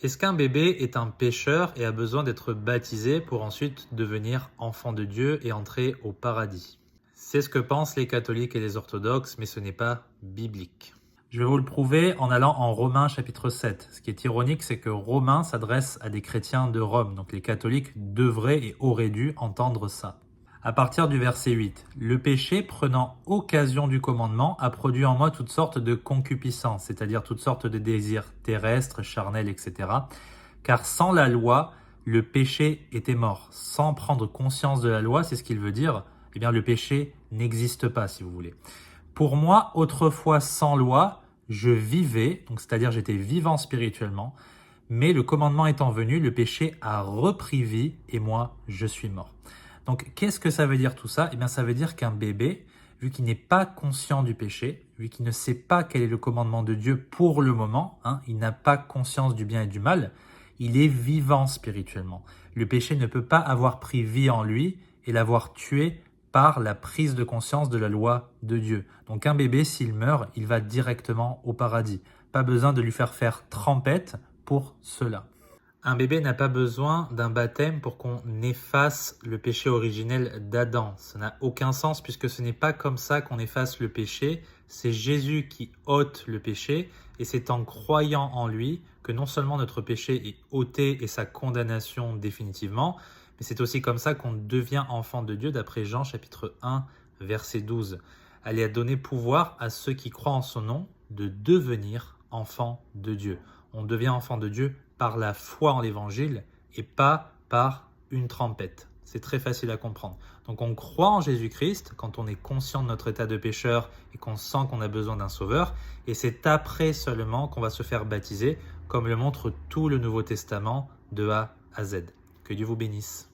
Est-ce qu'un bébé est un pécheur et a besoin d'être baptisé pour ensuite devenir enfant de Dieu et entrer au paradis? C'est ce que pensent les catholiques et les orthodoxes, mais ce n'est pas biblique. Je vais vous le prouver en allant en Romains chapitre 7. Ce qui est ironique, c'est que Romains s'adresse à des chrétiens de Rome, donc les catholiques devraient et auraient dû entendre ça. À partir du verset 8, le péché prenant occasion du commandement a produit en moi toutes sortes de concupiscences, c'est-à-dire toutes sortes de désirs terrestres, charnels, etc. Car sans la loi, le péché était mort. Sans prendre conscience de la loi, c'est ce qu'il veut dire, eh bien le péché n'existe pas, si vous voulez. Pour moi, autrefois sans loi, je vivais, donc c'est-à-dire j'étais vivant spirituellement, mais le commandement étant venu, le péché a repris vie et moi, je suis mort. Donc, qu'est-ce que ça veut dire tout ça? Eh bien, ça veut dire qu'un bébé, vu qu'il n'est pas conscient du péché, vu qu'il ne sait pas quel est le commandement de Dieu pour le moment, il n'a pas conscience du bien et du mal, il est vivant spirituellement. Le péché ne peut pas avoir pris vie en lui et l'avoir tué par la prise de conscience de la loi de Dieu. Donc, un bébé, s'il meurt, il va directement au paradis. Pas besoin de lui faire trempette pour cela. Un bébé n'a pas besoin d'un baptême pour qu'on efface le péché originel d'Adam. Ça n'a aucun sens puisque ce n'est pas comme ça qu'on efface le péché. C'est Jésus qui ôte le péché et c'est en croyant en lui que non seulement notre péché est ôté et sa condamnation définitivement, mais c'est aussi comme ça qu'on devient enfant de Dieu d'après Jean chapitre 1 verset 12. Elle a donné pouvoir à ceux qui croient en son nom de devenir enfants de Dieu. On devient enfant de Dieu par la foi en l'évangile et pas par une trempette. C'est très facile à comprendre. Donc on croit en Jésus-Christ quand on est conscient de notre état de pécheur et qu'on sent qu'on a besoin d'un sauveur. Et c'est après seulement qu'on va se faire baptiser, comme le montre tout le Nouveau Testament de A à Z. Que Dieu vous bénisse.